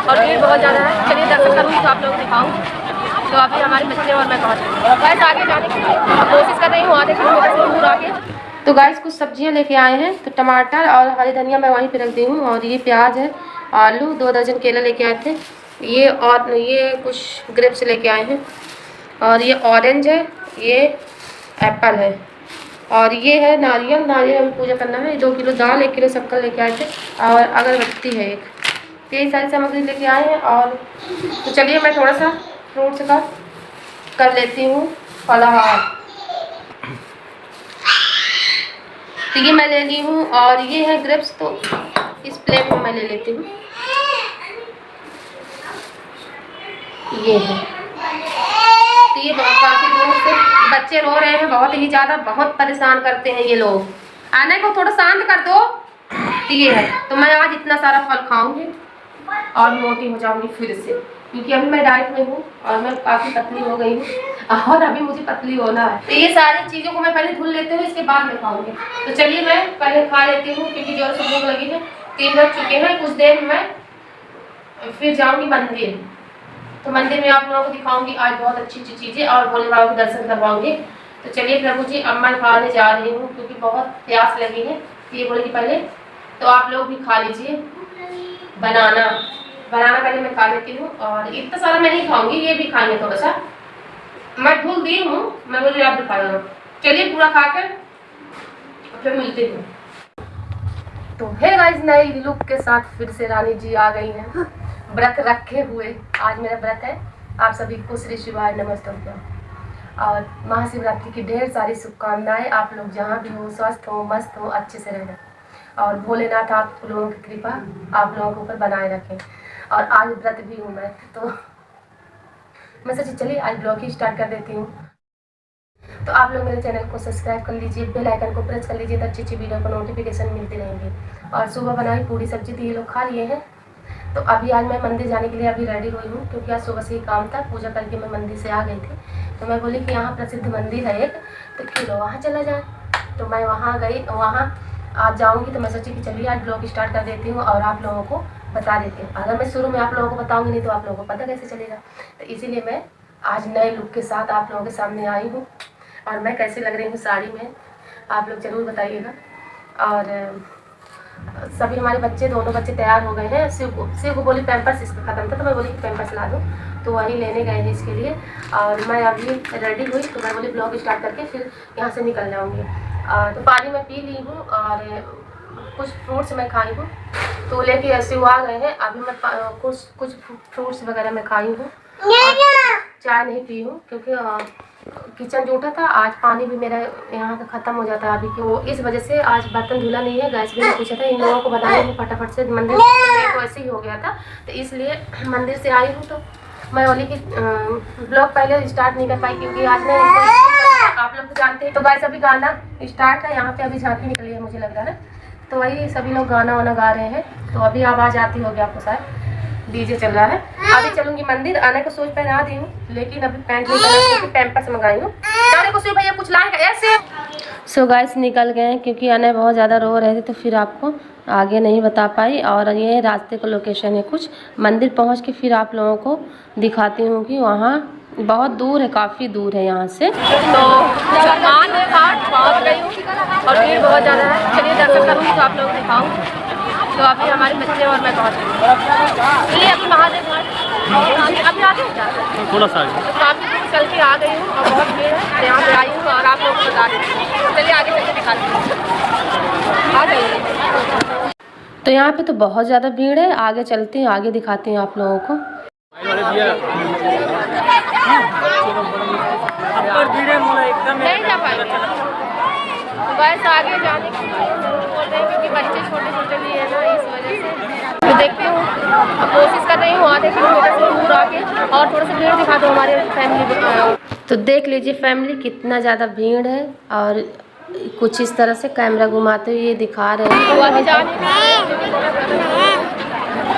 और भीड़ बहुत ज़्यादा है। चलिए दर्शन करूँगी तो आप लोग दिखाऊँ। तो अभी हमारे बच्चे और मैं पहुँच गए, बस आगे जाने की कोशिश कर रही हूँ, आधे किलोमीटर दूर आगे। तो गाइस कुछ सब्जियां लेके आए हैं, तो टमाटर और हरी धनिया मैं वहीं पे रख दी हूँ, और ये प्याज है, आलू, 2 दर्जन केला लेके आए थे, ये और ये कुछ ग्रेप्स लेके आए हैं, और ये ऑरेंज है, ये एप्पल है, और ये है नारियल। नारियल हमें पूजा करना है। 2 किलो दाल, 1 किलो शक्कर लेके आए थे, और अगरबत्ती है एक। यही सारी सामग्री लेके आए हैं। और तो चलिए मैं थोड़ा सा फ्रूट्स का कर लेती हूँ फलाहार। तो ये मैं ले ली हूँ, और ये है ग्रेप्स, तो इस प्लेट में मैं ले लेती हूँ। ये है, तो ये बहुत काफ़ी दूर से बच्चे रो रहे हैं बहुत ही ज़्यादा, बहुत परेशान करते हैं ये लोग। आने को थोड़ा शांत कर दो। तो ये है, तो मैं आज इतना सारा फल खाऊंगी और मोटी हो जाऊंगी फिर से, क्योंकि अभी मैं डाइट में हूँ और मैं काफ़ी पतली हो गई हूँ, और अभी मुझे पतली होना है। तो ये सारी चीज़ों को मैं पहले धुल लेती हूँ, इसके बाद में खाऊंगी। तो चलिए मैं पहले खा लेती हूँ, क्योंकि जोर से भूख लगी है। 3 बज चुके हैं, कुछ देर में मैं फिर जाऊँगी मंदिर। तो मंदिर में आप लोगों को दिखाऊंगी आज बहुत अच्छी अच्छी चीज़ें, और भोले बाबा के दर्शन करवाऊंगी। तो चलिए प्रभु जी, अब मैं खाने जा रही हूँ, क्योंकि बहुत प्यास लगी है। तो ये बोलेगी पहले तो आप लोग भी खा लीजिए। बनाना पहले मैं खा लेती हूँ, और इतना सारा मैं नहीं खाऊंगी, ये भी खाएंगे थोड़ा सा। मैं भूल दी हूँ, मैं बोली आप भी खा लो। चलिए पूरा खा कर फिर मिलते हैं। तो हे गाइस, नई लुक के साथ फिर से रानी जी आ गई हैं, व्रत रखे हुए। आज मेरा व्रत है। आप सभी को श्री शिवाय नमस्ते और महाशिवरात्रि की ढेर सारी शुभकामनाएं। आप लोग जहाँ भी हो स्वस्थ हो, मस्त हो, अच्छे से रहना, और भोलेनाथ आप लोगों की कृपा आप लोगों के ऊपर बनाए रखें। और आज व्रत भी हूँ मैं, तो मैं सोची चलिए आज ब्लॉग ही स्टार्ट कर देती हूँ। तो आप लोग मेरे चैनल को सब्सक्राइब कर लीजिए, बेल आइकन को प्रेस कर लीजिए, तो अच्छी अच्छी वीडियो को नोटिफिकेशन मिलती रहेंगी। और सुबह बनाई पूरी सब्जी थी, ये लोग खा लिए हैं। तो अभी आज मैं मंदिर जाने के लिए अभी रेडी हुई हूँ, क्योंकि आज सुबह से ही काम था। पूजा करके मैं मंदिर से आ गई थी, तो मैं बोली कि यहाँ प्रसिद्ध मंदिर है एक, तो क्यों वहाँ चला जाए। तो मैं वहाँ गई, वहाँ आज जाऊँगी। तो मैं सोची कि चलिए आज ब्लॉग स्टार्ट कर देती हूँ और आप लोगों को बता देती हूँ। अगर मैं शुरू में आप लोगों को बताऊँगी नहीं तो आप लोगों को पता कैसे चलेगा। तो इसीलिए मैं आज नए लुक के साथ आप लोगों के सामने आई हूँ, और मैं कैसे लग रही हूँ साड़ी में आप लोग ज़रूर बताइएगा। और सभी हमारे बच्चे, दोनों बच्चे तैयार हो गए हैं। शिव को बोली पैम्पर्स इसका ख़त्म था, तो मैं बोली कि पैम्पर्स ला दूँ, तो वही लेने गए हैं इसके लिए। और मैं अभी रेडी हुई, तो मैं बोली ब्लॉग स्टार्ट करके फिर यहाँ से निकल जाऊँगी। तो पानी मैं पी ली हूँ, और कुछ फ्रूट्स मैं खाई हूँ, तो लेके ऐसे वो आ गए हैं। अभी मैं कुछ फ्रूट्स वगैरह मैं खाई हूँ, चाय नहीं पी हूँ, क्योंकि किचन जो उठा था आज, पानी भी मेरा यहाँ का ख़त्म हो जाता है अभी, कि वो इस वजह से आज बर्तन धुला नहीं है। गैस भी नहीं पूछा था, इन लोगों को बताने में फटाफट से मंदिर तो ऐसे ही हो गया था, तो इसलिए मंदिर से आई हूँ। तो मैं बोली कि ब्लॉग पहले स्टार्ट नहीं कर पाई, क्योंकि आज मैं आप लोग तो जानते हैं। तो गाइस अभी गाना स्टार्ट है, यहाँ पे अभी झांकी निकली है मुझे लग रहा है, तो वही सभी लोग गाना वाना गा रहे हैं। तो अभी आवाज़ आती होगी आपको, शायद डीजे चल रहा है। अभी चलूंगी मंदिर, आने को सोच पहना दी हूँ, लेकिन अभी पैंट नहीं पहना, क्योंकि पैम्पर्स मंगाई हूँ। जाने को भैया कुछ लाएगा ऐसे। सो गाइस निकल गए हैं, क्योंकि आने बहुत ज़्यादा रो रहे थे, तो फिर आपको आगे नहीं बता पाई। और ये रास्ते का लोकेशन है कुछ, मंदिर पहुँच के फिर आप लोगों को दिखाती हूँ कि वहाँ बहुत दूर है, काफ़ी दूर है यहाँ से। तो सामान है बाट पहुँच गई हूँ, और भीड़ बहुत ज़्यादा है। चलिए दर्शन करूँगी तो आप लोग दिखाऊँ। तो अभी हमारे बच्चे और मैं पहुँच गई। चलिए अभी महादेव अभी आगे थोड़ा सा तो काफ़ी दूर चल के आ गई हूँ, और बहुत भीड़ है, यहाँ पे आई हूँ और आप लोग को बता रही हूँ। चलिए आगे चल के दिखाती हूँ, आ जाइए। तो यहाँ पे तो बहुत ज़्यादा भीड़ है, आगे चलते हैं, आगे दिखाते हैं आप लोगों को। नहीं जा पाएंगे, बस आगे जाने के लिए बोल रहे हैं, क्योंकि बच्चे छोटे छोटे भी है ना, इस वजह से। तो देखती हूँ, कोशिश कर रही हूँ आधे किलोमीटर से दूर आके, और थोड़ा सा भीड़ दिखा दो हमारे फैमिली। तो देख लीजिए फैमिली कितना ज़्यादा भीड़ है, और कुछ इस तरह से कैमरा घुमाते हुए ये दिखा रहे हैं। तो अभी जाने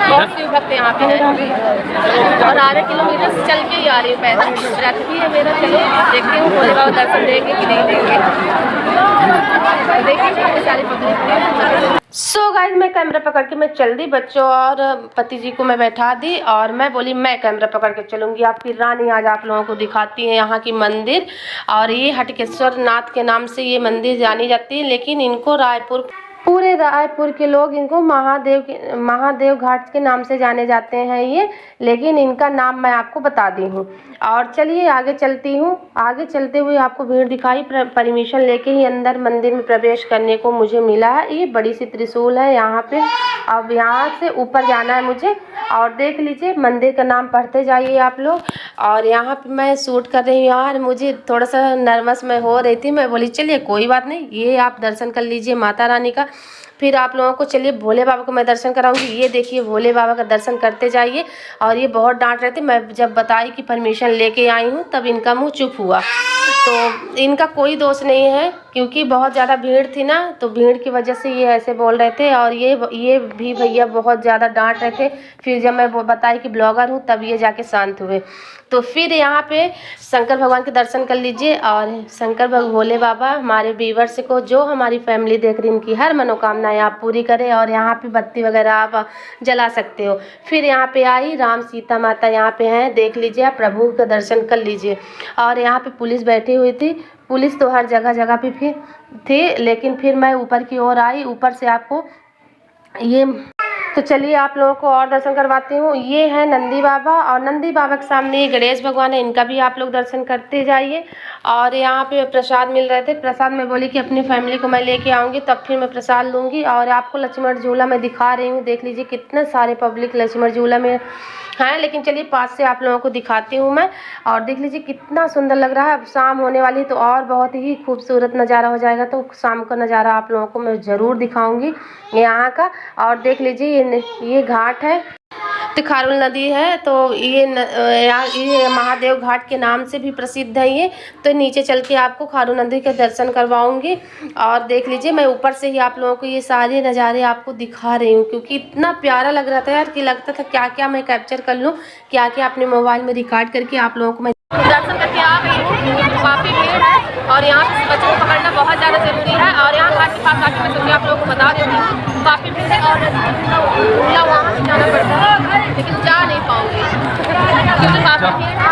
बहुत शिव भक्त पे यहाँ पे है और आधे किलोमीटर से चल के ही आ रही हूँ पैदल। रथ भी है मेरा, चलो देखते हूँ भोले बाबा दर्शन देंगे कि नहीं देंगे। देखिए सारी पब्लिक। सो गाइस मैं कैमरा पकड़ के मैं चल दी, बच्चों और पति जी को मैं बैठा दी और मैं बोली मैं कैमरा पकड़ के चलूँगी। आपकी रानी आज आप लोगों को दिखाती है यहाँ की मंदिर। और ये हटकेश्वर नाथ के नाम से ये मंदिर जानी जाती है, लेकिन इनको पूरे रायपुर के लोग इनको महादेव घाट के नाम से जाने जाते हैं ये, लेकिन इनका नाम मैं आपको बता दी हूँ। और चलिए आगे चलती हूँ। आगे चलते हुए आपको भीड़ दिखाई, परमिशन लेके ही अंदर मंदिर में प्रवेश करने को मुझे मिला है। ये बड़ी सी त्रिशूल है यहाँ पे। अब यहाँ से ऊपर जाना है मुझे और देख लीजिए मंदिर का नाम पढ़ते जाइए आप लोग। और यहाँ पे मैं शूट कर रही हूँ यार, मुझे थोड़ा सा नर्वस मैं हो रही थी। मैं बोली चलिए कोई बात नहीं, ये आप दर्शन कर लीजिए माता रानी का, फिर आप लोगों को चलिए भोले बाबा को मैं दर्शन कराऊंगी। ये देखिए भोले बाबा का दर्शन करते जाइए। और ये बहुत डांट रहे थे, मैं जब बताई कि परमिशन लेके आई हूँ तब इनका मुंह चुप हुआ। तो इनका कोई दोष नहीं है, क्योंकि बहुत ज़्यादा भीड़ थी ना, तो भीड़ की वजह से ये ऐसे बोल रहे थे। और ये भी भैया बहुत ज़्यादा डांट रहे थे। फिर जब मैं वो बताई कि ब्लॉगर हूँ तब ये जाके शांत हुए। तो फिर यहाँ पे शंकर भगवान के दर्शन कर लीजिए। और शंकर भोले बाबा हमारे व्यूवर्स को, जो हमारी फैमिली देख रही, इनकी हर मनोकामनाएं आप पूरी करें। और यहाँ पे बत्ती वगैरह आप जला सकते हो। फिर यहाँ पे आई राम सीता माता यहाँ पे हैं, देख लीजिए आप प्रभु का दर्शन कर लीजिए। और यहाँ पे पुलिस बैठी हुई थी, पुलिस तो हर जगह पे भी थी, लेकिन फिर मैं ऊपर की ओर आई। ऊपर से आपको ये, तो चलिए आप लोगों को और दर्शन करवाती हूँ। ये है नंदी बाबा और नंदी बाबा के सामने ये गणेश भगवान है, इनका भी आप लोग दर्शन करते जाइए। और यहाँ पे प्रसाद मिल रहे थे, प्रसाद में बोली कि अपनी फैमिली को मैं लेके आऊँगी तब फिर मैं प्रसाद लूँगी। और आपको लक्ष्मण झूला मैं दिखा रही हूँ, देख लीजिए कितने सारे पब्लिक लक्ष्मण झूला में हैं। लेकिन चलिए पास से आप लोगों को दिखाती हूँ मैं। और देख लीजिए कितना सुंदर लग रहा है। अब शाम होने वाली तो और बहुत ही खूबसूरत नज़ारा हो जाएगा, तो शाम का नज़ारा आप लोगों को मैं ज़रूर दिखाऊंगी यहाँ का। और देख लीजिए ये घाट है, तो खारुल नदी है, तो ये महादेव घाट के नाम से भी प्रसिद्ध है ये। तो नीचे चल के आपको खारुल नदी के दर्शन करवाऊंगी। और देख लीजिए मैं ऊपर से ही आप लोगों को ये सारे नज़ारे आपको दिखा रही हूँ, क्योंकि इतना प्यारा लग रहा था यार कि लगता था क्या क्या मैं कैप्चर कर लूँ, क्या क्या अपने मोबाइल में रिकॉर्ड करके आप लोगों को मैं दर्शन करके आ गई हूँ। काफ़ी भीड़ है और यहाँ पे बच्चों को पकड़ना बहुत ज़्यादा ज़रूरी है। और यहाँ घाट के पास आके मैं सोची आप लोगों को बता देती हूँ, काफ़ी भीड़ है और झूला वहाँ से जाना पड़ता है, लेकिन जा नहीं पाऊँगी क्योंकि काफ़ी भीड़ है।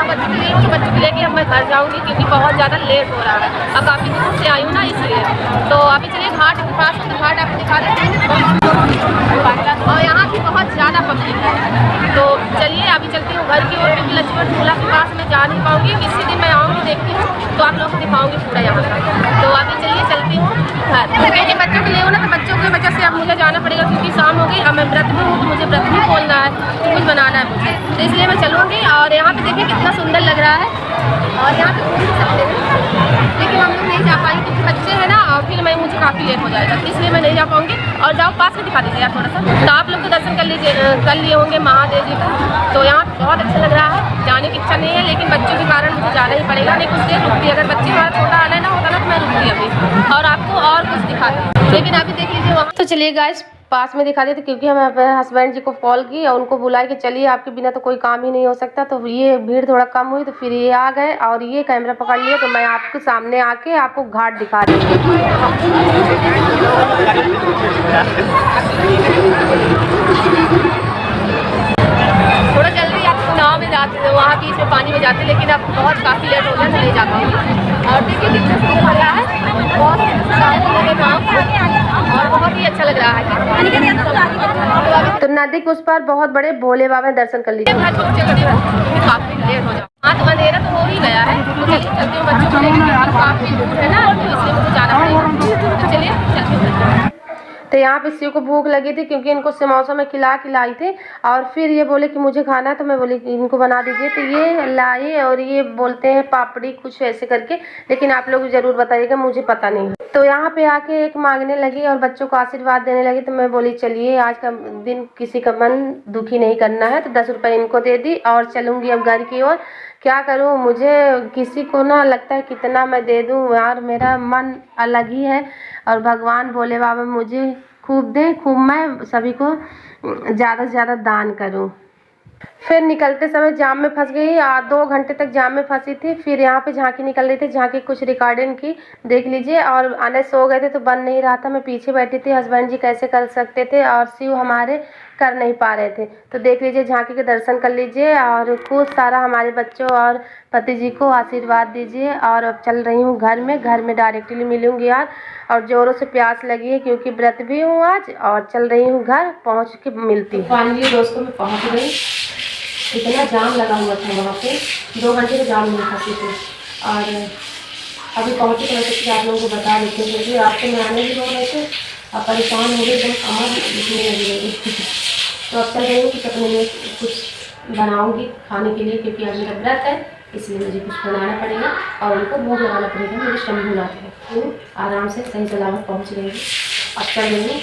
बच्चों को लेके अब मैं घर जाऊँगी क्योंकि बहुत ज़्यादा लेट हो रहा है। अब काफ़ी दूर से आई हूँ ना इसलिए। तो अभी चलिए घाट के पास घाट आपको दिखा देते हैं। और यहाँ की बहुत ज़्यादा पब्लिक है, तो चलिए अभी चलती हूँ घर की ओर, क्योंकि लक्ष्मण झूला के पास मैं जा नहीं पाऊँगी। किसी दिन मैं आऊँगी, देखती हूँ तो आप लोगों को दिखाऊंगी पूरा यहाँ का। तो अभी चलिए चलती हूँ घर, क्योंकि बच्चों के लिए हो ना, तो बच्चों की वजह से अब मुझे जाना पड़ेगा क्योंकि शाम हो गई। अब मैं व्रत में हूँ तो मुझे व्रत भी खोलना है, तो कुछ बनाना है मुझे, तो इसलिए मैं चलूँगी। और यहाँ पे देखिए कितना सुंदर लग रहा है और यहाँ पे घूम भी सकते हैं, लेकिन हम लोग नहीं जा पाएंगे क्योंकि बच्चे हैं ना, और फिर मुझे काफ़ी लेट हो जाएगा, इसलिए मैं नहीं जा पाऊँगी। और जाओ पास में दिखा दीजिए यार थोड़ा सा, तो आप लोग तो दर्शन कर लिए होंगे महादेव जी का। तो यहाँ बहुत अच्छा लग रहा है, जाने की इच्छा नहीं है लेकिन बच्चों के कारण मुझे जाना ही पड़ेगा। नहीं कुछ देर रुकती, अगर बच्चे हमारा छोटा आना ना होता ना तो मैं रुकती अभी और आपको और कुछ दिखाती, लेकिन अभी देख लीजिए वहाँ। तो चलिए गाइस पास में दिखा देते, क्योंकि हम अपने हस्बैंड जी को कॉल की और उनको बुलाए कि चलिए आपके बिना तो कोई काम ही नहीं हो सकता। तो ये भीड़ थोड़ा कम हुई तो फिर ये आ गए और ये कैमरा पकड़ लिए, तो मैं आपके सामने आके आपको घाट दिखा रही हूँ। थोड़ा जल्दी आपको नाव में जाते थे, वहाँ बीच में पानी में जाते, लेकिन अब बहुत काफ़ी लेट हो गया तो नहीं जा पाऊँगी। और देखिए कितना सुंदर लग रहा है, बहुत और बहुत ही अच्छा लग रहा है। तो नदी के उस पार बहुत बड़े भोले बाबा दर्शन कर लीजिए। काफ़ी लेट हो जाए, हाँ तो अंधेरा तो हो ही गया है, तो चलिए चलते हैं बच्चों को लेकर, काफ़ी दूर है ना, तो इसलिए मुझे जाना पड़ेगा। तो चलिए चलते। तो यहाँ पे शिव को भूख लगी थी क्योंकि इनको समोसा में खिलाई थी, और फिर ये बोले कि मुझे खाना है, तो मैं बोली कि इनको बना दीजिए, तो ये लाई और ये बोलते हैं पापड़ी कुछ ऐसे करके, लेकिन आप लोग ज़रूर बताइएगा, मुझे पता नहीं। तो यहाँ पे आके एक मांगने लगी और बच्चों को आशीर्वाद देने लगी, तो मैं बोली चलिए आज का दिन किसी का मन दुखी नहीं करना है, तो 10 रुपये इनको दे दी और चलूँगी अब घर की ओर। क्या करूँ, मुझे किसी को ना लगता है कितना मैं दे दूँ यार, मेरा मन अलग ही है। और भगवान भोले बाबा मुझे खूब दे, खूब मैं सभी को ज़्यादा से ज़्यादा दान करूँ। फिर निकलते समय जाम में फंस गई, 2 घंटे तक जाम में फंसी थी। फिर यहाँ पे झांकी निकल रही थी, झांकी कुछ रिकॉर्डिंग की, देख लीजिए। और आने सो गए थे तो बन नहीं रहा था, मैं पीछे बैठी थी। हस्बैंड जी कैसे कर सकते थे और शिव हमारे कर नहीं पा रहे थे। तो देख लीजिए, झांकी के दर्शन कर लीजिए और खूब सारा हमारे बच्चों और पति जी को आशीर्वाद दीजिए। और अब चल रही हूँ घर में डायरेक्टली मिलूँगी आज। और ज़ोरों से प्यास लगी है क्योंकि व्रत भी हूँ आज, और चल रही हूँ घर, पहुँच के मिलती हूँ। फाइनली दोस्तों मैं पहुँच गई। इतना जाम लगा हुआ था वहाँ पे, 2 घंटे में जाम में फंसी थी। और अभी पहुँचे तो मैं सोची आप लोगों को बता देती हूँ, क्योंकि रास्ते में आने भी रो रहे थे और परेशान हो गए, एकदम कमर दिखने लगी। तो अब चल रही हूँ कि अपने लिए कुछ बनाऊँगी खाने के लिए, क्योंकि आज मेरा व्रत है, इसलिए मुझे कुछ बनाना पड़ेगा और उनको भोग लगाना पड़ेगा। मुझे शंभूनाथ है, आराम से सही सलामत पहुँच गई। अब चल रही हूँ,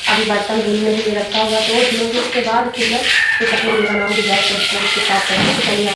अभी बर्तन धुलने में भी रखा हुआ, तो धुलूँगी, उसके बाद फिर मैं कुछ अपने लिए बनाऊँगी। गैस के साथ